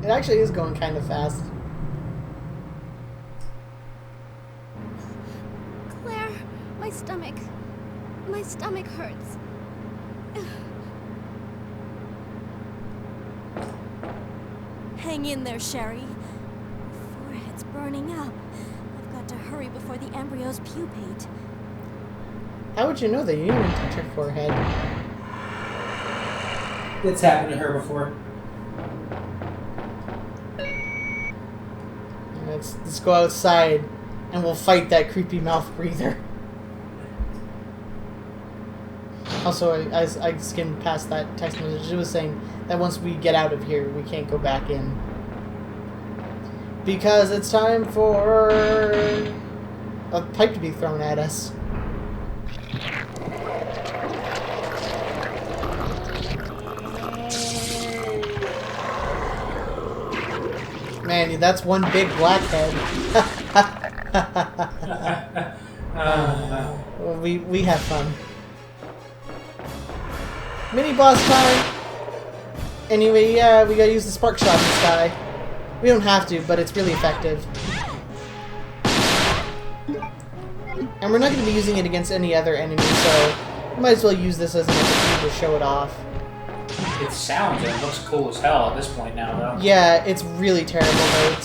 It actually is going kind of fast. Claire, my stomach hurts. Hang in there, Sherry. My forehead's burning up. I've got to hurry before the embryos pupate. How would you know that you didn't touch her forehead? It's happened to her before. Let's go outside and we'll fight that creepy mouth breather. Also, I skimmed past that text message. It was saying that once we get out of here, we can't go back in. Because it's time for a pipe to be thrown at us. Man, that's one big blackhead. We have fun. Mini boss time. Anyway, yeah, we gotta use the spark shot in this guy. We don't have to, but it's really effective. And we're not gonna be using it against any other enemy, so we might as well use this as an opportunity to show it off. It sounds and it looks cool as hell at this point now, though. Yeah, it's really terrible though.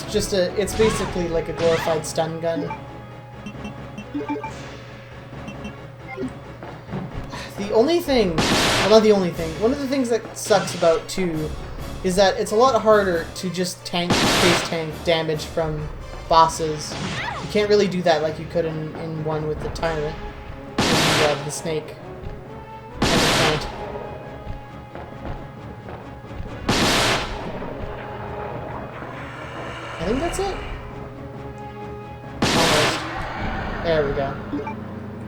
It's basically like a glorified stun gun. The only thing, well, not the only thing, one of the things that sucks about 2 is that it's a lot harder to just face tank damage from bosses. You can't really do that like you could in 1 with the tyrant and the snake. And the plant. I think that's it. Almost. There we go.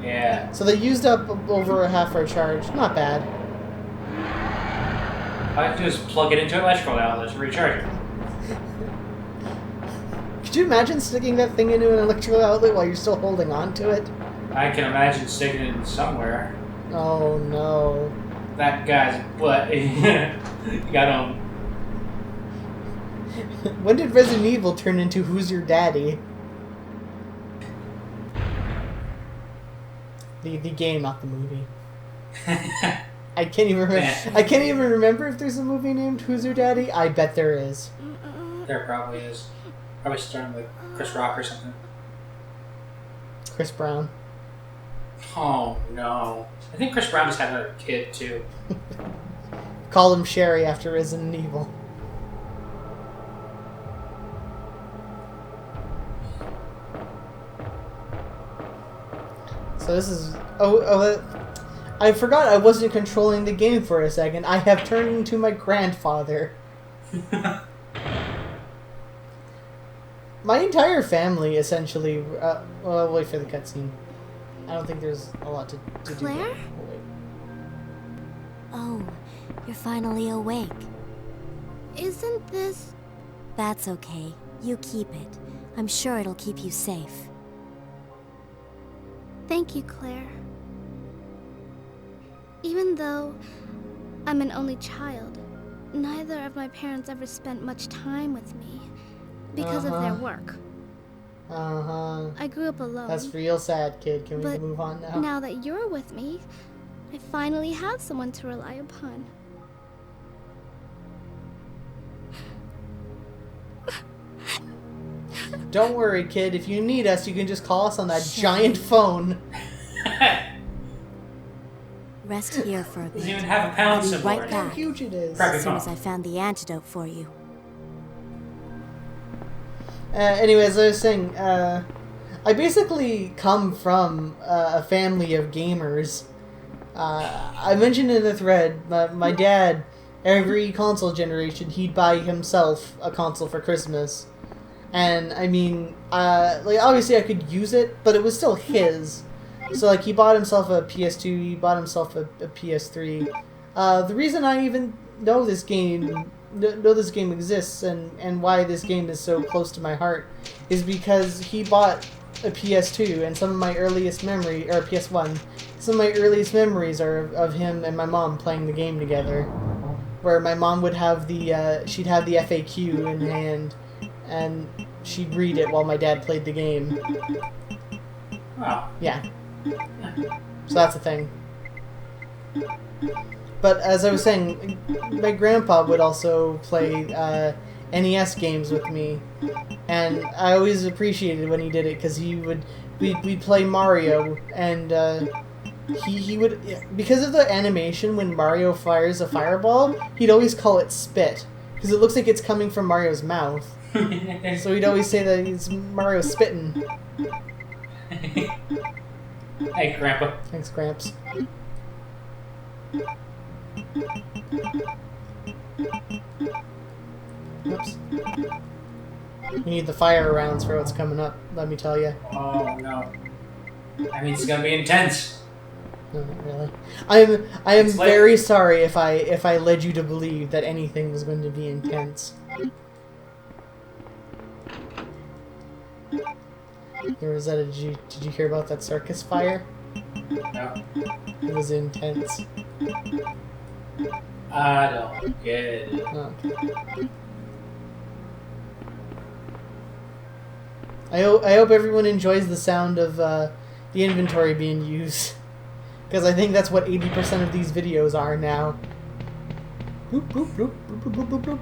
Yeah. So they used up over a half our charge. Not bad. I have to just plug it into an electrical outlet to recharge it. Could you imagine sticking that thing into an electrical outlet while you're still holding on to it? I can imagine sticking it in somewhere. Oh no. That guy's butt. Got him. When did Resident Evil turn into Who's Your Daddy? The game, not the movie. I can't even remember. I can't even remember if there's a movie named Who's Your Daddy. I bet there is. There probably is. Probably starting with Chris Rock or something. Chris Brown. Oh no! I think Chris Brown just had another kid too. Call him Sherry after Resident Evil. So this is... I forgot I wasn't controlling the game for a second. I have turned into my grandfather. My entire family, essentially... well, I'll wait for the cutscene. I don't think there's a lot to do. Claire? Oh, you're finally awake. Isn't this... That's okay. You keep it. I'm sure it'll keep you safe. Thank you, Claire. Even though I'm an only child, neither of my parents ever spent much time with me because of their work. I grew up alone. That's real sad, kid. Can we move on now? Now that you're with me, I finally have someone to rely upon. Don't worry, kid. If you need us, you can just call us on that giant phone. Rest here for a bit. Doesn't even have a pound symbol. Right Right back. How huge it is. Crappy As soon phone. as I found the antidote for you. Anyways, I was saying, I basically come from a family of gamers. I mentioned in the thread, my dad, every console generation, he'd buy himself a console for Christmas. And, I mean, like, obviously I could use it, but it was still his. So, like, he bought himself a PS2, he bought himself a PS3. The reason I even know this game exists and why this game is so close to my heart is because he bought a PS2 and some of my earliest memory, or PS1, some of my earliest memories are of him and my mom playing the game together. where my mom would have the she'd have the FAQ in hand, and she'd read it while my dad played the game. Wow. Yeah. So that's a thing. But as I was saying, my grandpa would also play NES games with me, and I always appreciated when he did it because we'd play Mario, and he would, because of the animation when Mario fires a fireball, he'd always call it spit because it looks like it's coming from Mario's mouth. So he'd always say that it's Mario spitting. Hey, Grandpa. Thanks, Gramps. Oops. We need the fire rounds for what's coming up, let me tell you. Oh, no. That means it's gonna be intense. No, not really. I am very sorry if I led you to believe that anything was going to be intense. Rosetta, did you hear about that circus fire? No. It was intense. I don't get it. Okay. I hope everyone enjoys the sound of the inventory being used, because I think that's what 80% of these videos are now. Boop, boop, boop, boop, boop, boop, boop.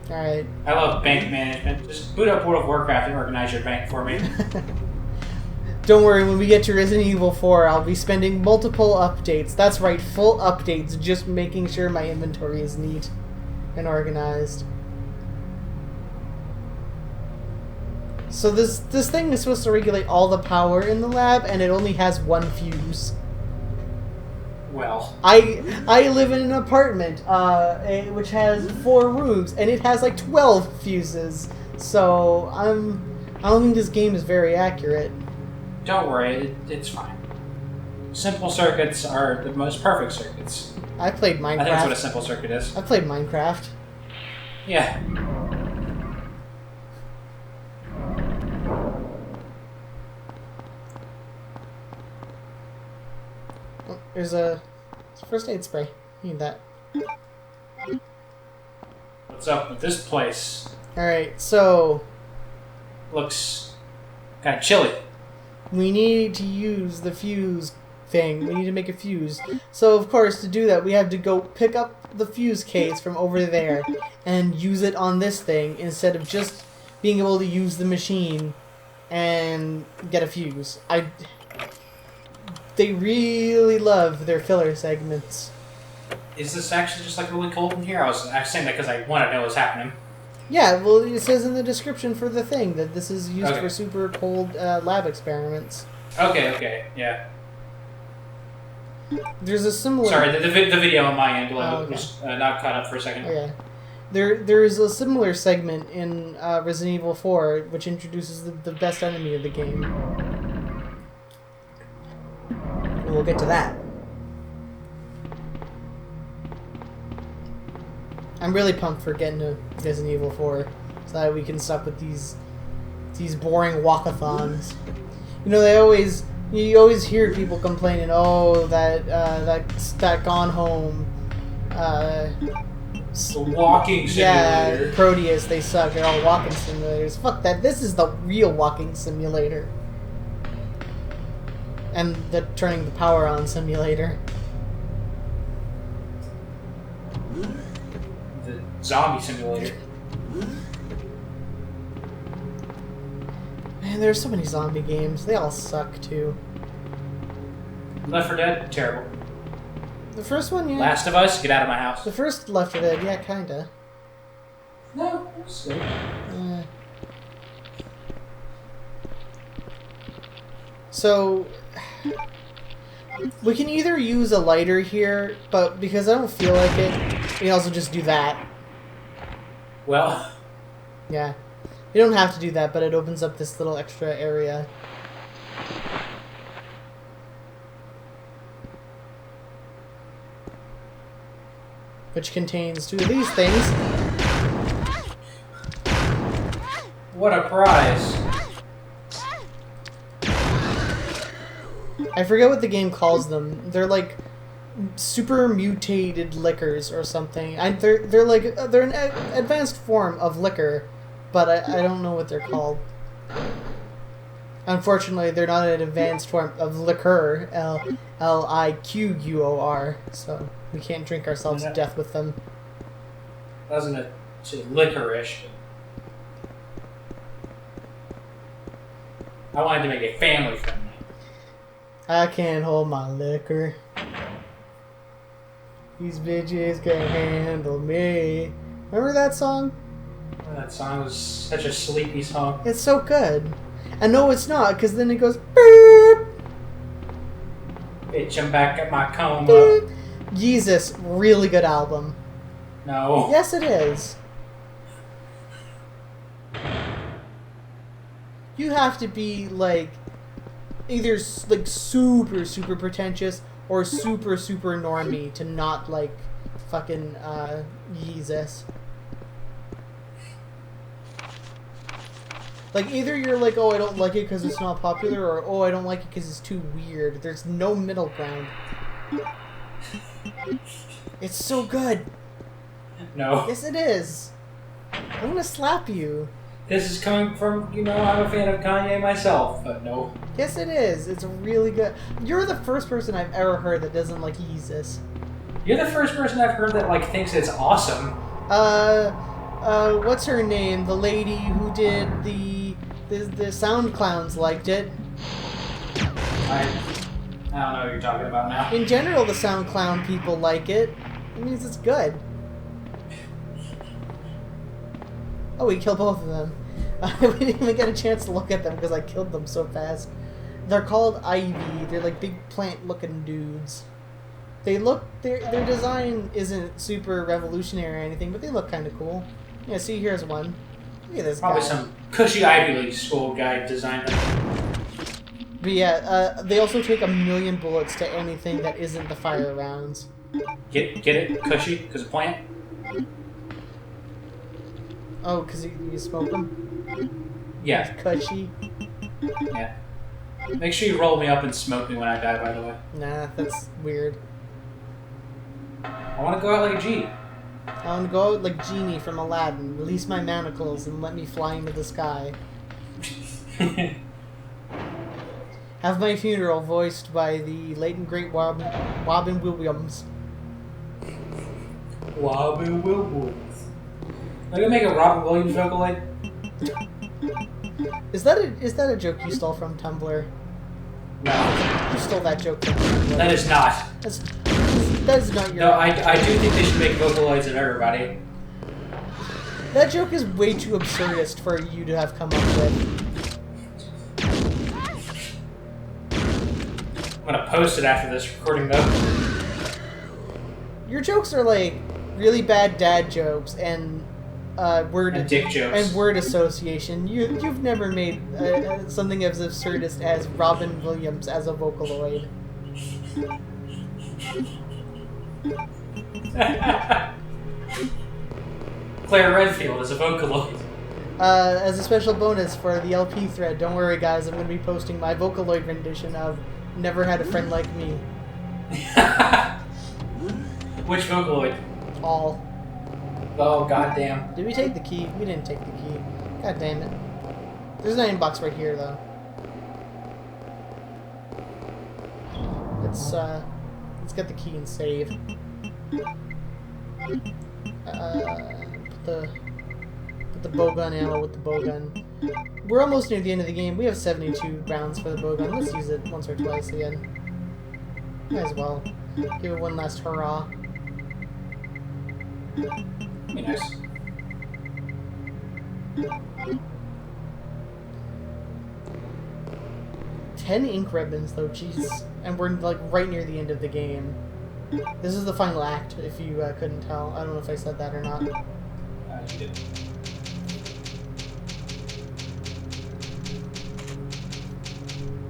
Alright. I love bank management. Just boot up World of Warcraft and organize your bank for me. Don't worry, when we get to Resident Evil 4, I'll be spending multiple updates. That's right, full updates, just making sure my inventory is neat and organized. So this thing is supposed to regulate all the power in the lab, and it only has one fuse. Well. I live in an apartment, which has 4 rooms, and it has like 12 fuses. So I don't think this game is very accurate. Don't worry, it's fine. Simple circuits are the most perfect circuits. I played Minecraft. I think that's what a simple circuit is. I played Minecraft. Yeah. Oh, there's a first aid spray. Need that. What's up with this place? Alright, so Looks kind of chilly. we need to use the fuse thing. We need to make a fuse. So, of course, to do that, we have to go pick up the fuse case from over there and use it on this thing instead of just being able to use the machine and get a fuse. They really love their filler segments. Is this actually just like really cold in here? I was saying that because I want to know what's happening. Yeah, well, it says in the description for the thing that this is used Okay. for super cold lab experiments. Okay, yeah. There's a similar... Sorry, the video on my end okay. was not caught up for a second. Okay. There is a similar segment in Resident Evil 4 which introduces the best enemy of the game. And we'll get to that. I'm really pumped for getting to Resident Evil 4 so that we can stop with these boring walkathons. You know, you always hear people complaining, oh, that Gone Home, The walking simulator. yeah, Proteus, they suck. They're all walking simulators. Fuck that. This is the real walking simulator. And the turning the power on simulator. The zombie simulator. Man, there's so many zombie games. They all suck, too. Left 4 Dead, terrible. The first one, yeah. Last of Us, get out of my house. The first Left 4 Dead, yeah, kinda. No, it's good. So, we can either use a lighter here, but because I don't feel like it, we can also just do that. Well, Yeah. You don't have to do that, but it opens up this little extra area. Which contains 2 of these things. what a prize. I forget what the game calls them. They're like super mutated liquors or something. They're an advanced form of liquor, but I don't know what they're called. Unfortunately, they're not an advanced form of liquor, liquor, so we can't drink ourselves to death with them. Wasn't it say licorice? I wanted to make it family friendly. I can't hold my liquor. These bitches can't handle me. Remember that song? That song was such a sleepy song. It's so good. And no, it's not, because then it goes beep. Bitch, I'm back at my coma. Beep. Jesus, really good album. No. Yes, it is. You have to be like either like super pretentious or super normie to not like fucking Yeezus. Like either you're like, oh, I don't like it because it's not popular, or oh, I don't like it because it's too weird. There's no middle ground. It's so good. No. Yes, it is. I'm gonna slap you. This is coming from, I'm a fan of Kanye myself, but no. Yes, it is. It's really good. You're the first person I've ever heard that doesn't like Yeezus. You're the first person I've heard that, like, thinks it's awesome. What's her name? The lady who did the Sound Clowns liked it. I don't know what you're talking about now. In general, the Sound Clown people like it. It means it's good. Oh, we killed both of them. We didn't even get a chance to look at them because I killed them so fast. They're called Ivy. They're like big plant-looking dudes. Their design isn't super revolutionary or anything, but they look kind of cool. Yeah, see, here's one. Look at this Probably guy. some cushy Ivy League school guy designed them. But yeah, they also take 1,000,000 bullets to anything that isn't the fire rounds. Get it? Cushy? Because of plant? Oh, because you smoke them? Yeah. Cushy? Yeah. Make sure you roll me up and smoke me when I die, by the way. Nah, that's weird. I want to go out like a G. I want to go out like Genie from Aladdin, release my manacles, and let me fly into the sky. Have my funeral voiced by the late and great Robin Williams. Robin Williams. Are you gonna make a Robin Williams Vocaloid? Is that a joke you stole from Tumblr? No. You stole that joke from Tumblr. That is not. That is not your... No, I do think they should make Vocaloids of everybody. That joke is way too absurdist for you to have come up with. I'm gonna post it after this recording, though. Your jokes are like really bad dad jokes and And dick jokes. and word association. You've never made something as absurdist as Robin Williams as a Vocaloid. Claire Redfield is a Vocaloid. As a special bonus for the LP thread, don't worry guys, I'm going to be posting my Vocaloid rendition of Never Had a Friend Like Me. Which Vocaloid? All. Oh, goddamn. Did we take the key? We didn't take the key. God damn it. There's an iron box right here, though. Let's get the key and save. Put the bowgun ammo with the bowgun. We're almost near the end of the game. We have 72 rounds for the bowgun. Let's use it once or twice again. Might as well. Give it one last hurrah. Be nice. Ten ink ribbons, though, jeez. And we're, like, right near the end of the game. This is the final act, if you couldn't tell. I don't know if I said that or not. You did.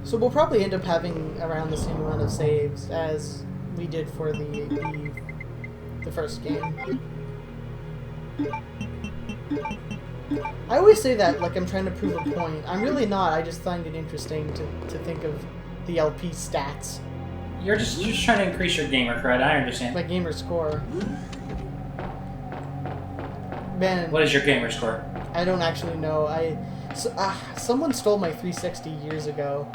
So we'll probably end up having around the same amount of saves as we did for the first game. I always say that like I'm trying to prove a point. I'm really not. I just find it interesting to think of the LP stats. You're just trying to increase your gamer cred. I understand. My gamer score. Man, What is your gamer score? I don't actually know. Someone stole my 360 years ago.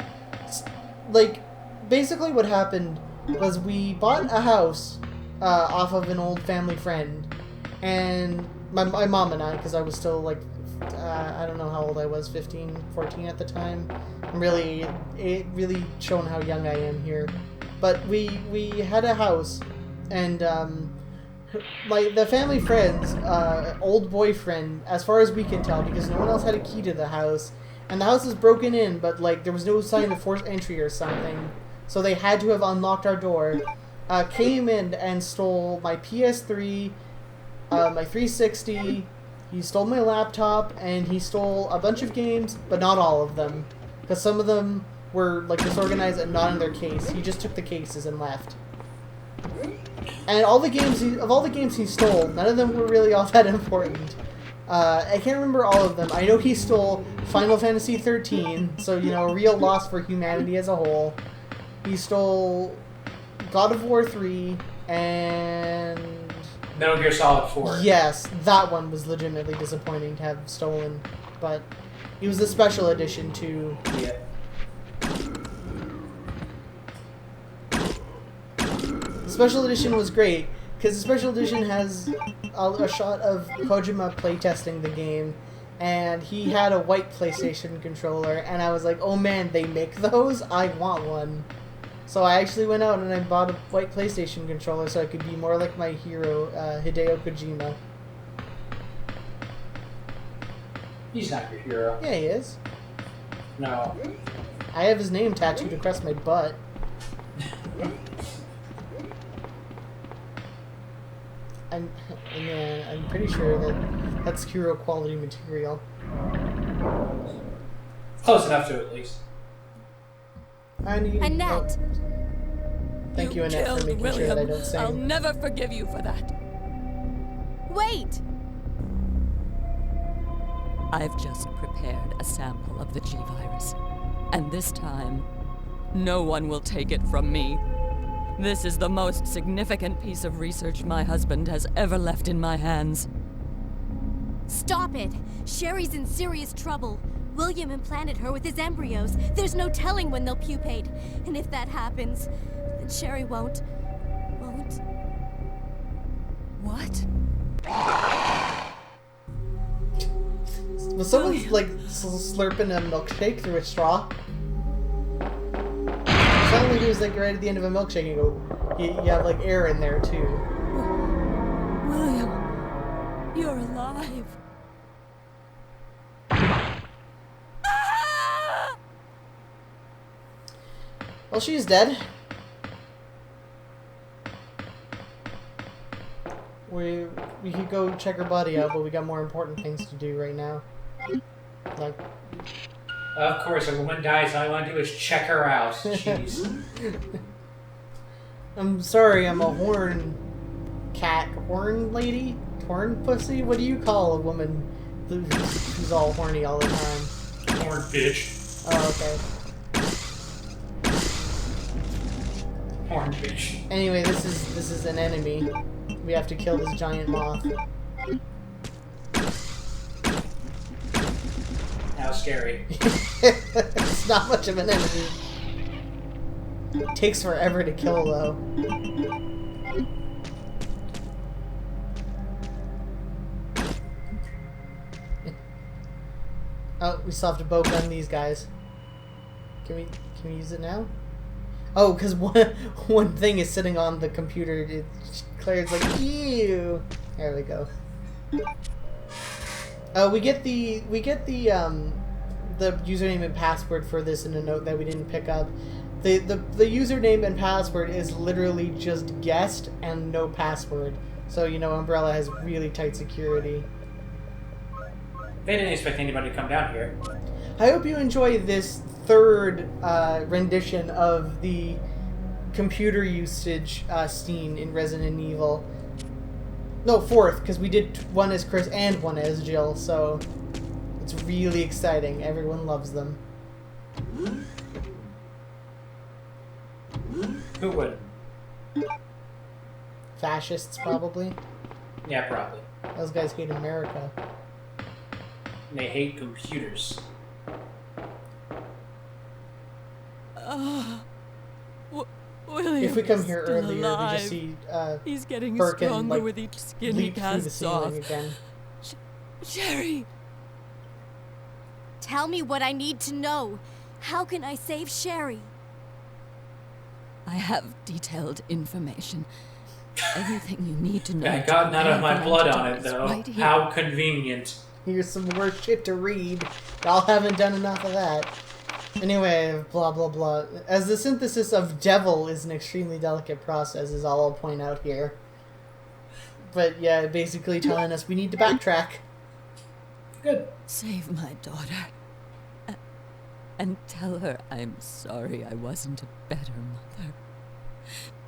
Like, basically what happened was we bought a house off of an old family friend, and my mom and I, because I was still like, I don't know how old I was, 15, 14 at the time. It really showing how young I am here. But we had a house, and the family friend's old boyfriend, as far as we can tell, because no one else had a key to the house, and the house was broken in, but like there was no sign of forced entry or something, so they had to have unlocked our door. Came in and stole my PS3, my 360. He stole my laptop, and he stole a bunch of games, but not all of them, because some of them were like disorganized and not in their case. He just took the cases and left. And all the games he stole, none of them were really all that important. I can't remember all of them. I know he stole Final Fantasy 13, so you know, a real loss for humanity as a whole. He stole God of War 3 and Metal Gear Solid 4. Yes, that one was legitimately disappointing to have stolen, but it was a special edition too. Yeah. The special edition was great because the special edition has a shot of Kojima playtesting the game, and he had a white PlayStation controller, and I was like, oh man, they make those? I want one. So I actually went out and I bought a white PlayStation controller so I could be more like my hero, Hideo Kojima. He's not your hero. Yeah, he is. No. I have his name tattooed across my butt. I'm pretty sure that's hero quality material. Close enough to at least. Annette! Thank you, Annette, for making sure that I don't sing. I'll never forgive you for that. Wait! I've just prepared a sample of the G-Virus. And this time, no one will take it from me. This is the most significant piece of research my husband has ever left in my hands. Stop it! Sherry's in serious trouble. William implanted her with his embryos. There's no telling when they'll pupate. And if that happens, then Sherry won't... What? Was someone, like, slurping a milkshake through a straw? It sounded like it was, like, right at the end of a milkshake, you go, you have, like, air in there, too. William, you're alive. Well, she's dead. We could go check her body out, but we got more important things to do right now. Like, of course, a woman dies, all I want to do is check her out. Jeez. I'm sorry, I'm a horn lady? Horn pussy? What do you call a woman who's all horny all the time? Horn bitch. Oh, okay. Horn bitch. Anyway, this is an enemy. We have to kill this giant moth. How scary. It's not much of an enemy. It takes forever to kill, though. Oh, we still have to bow gun these guys. Can we use it now? Oh, because one thing is sitting on the computer. Claire's like, ew. There we go. We get the username and password for this in a note that we didn't pick up. The username and password is literally just guessed and no password. So, you know, Umbrella has really tight security. They didn't expect anybody to come down here. I hope you enjoy this third rendition of the computer usage scene in Resident Evil. No, fourth, because we did one as Chris and one as Jill, so it's really exciting. Everyone loves them. Who would? Fascists, probably. Yeah, probably. Those guys hate America. And they hate computers. William If we come is here still earlier, alive. we just see He's getting Birkin, stronger like, with each skin he leap through the casts ceiling off. again. Sherry! Tell me what I need to know. How can I save Sherry? I have detailed information. Everything you need to know. I got none of my blood on it, is though. right here. How convenient. Here's some more shit to read. Y'all haven't done enough of that. Anyway, blah blah blah. As the synthesis of devil is an extremely delicate process, is all I'll point out here. But yeah, basically telling us we need to backtrack. Good. Save my daughter. And tell her I'm sorry I wasn't a better mother.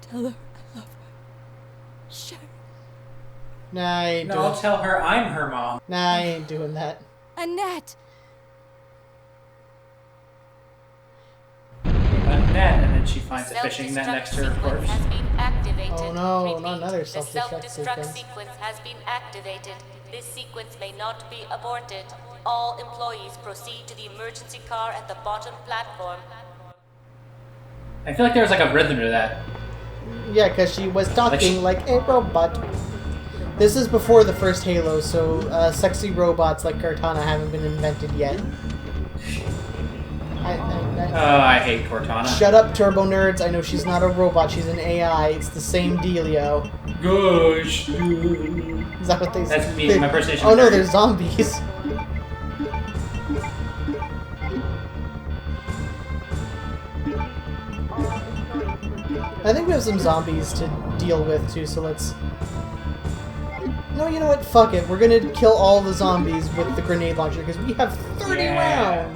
Tell her I love her. Sherry. Nah, I ain't No, doing I'll tell her I'm her mom. Nah, I ain't doing that. Annette! Net, and then she finds a fishing net next to her corpse. Has been activated. Oh no, Repeat, not another the self-destruct sequence. sequence has been activated. This sequence may not be aborted. All employees proceed to the emergency car at the bottom platform. I feel like there was like a rhythm to that. Yeah, because she was talking like a robot. This is before the first Halo, so sexy robots like Cortana haven't been invented yet. I hate Cortana. Shut up, Turbo Nerds. I know she's not a robot, she's an AI. It's the same dealio. Gosh. Is that what they say? That's me, my impersonation. Oh no, they're zombies. I think we have some zombies to deal with too, so let's... No, you know what? Fuck it. We're gonna kill all the zombies with the grenade launcher, because we have 30 rounds!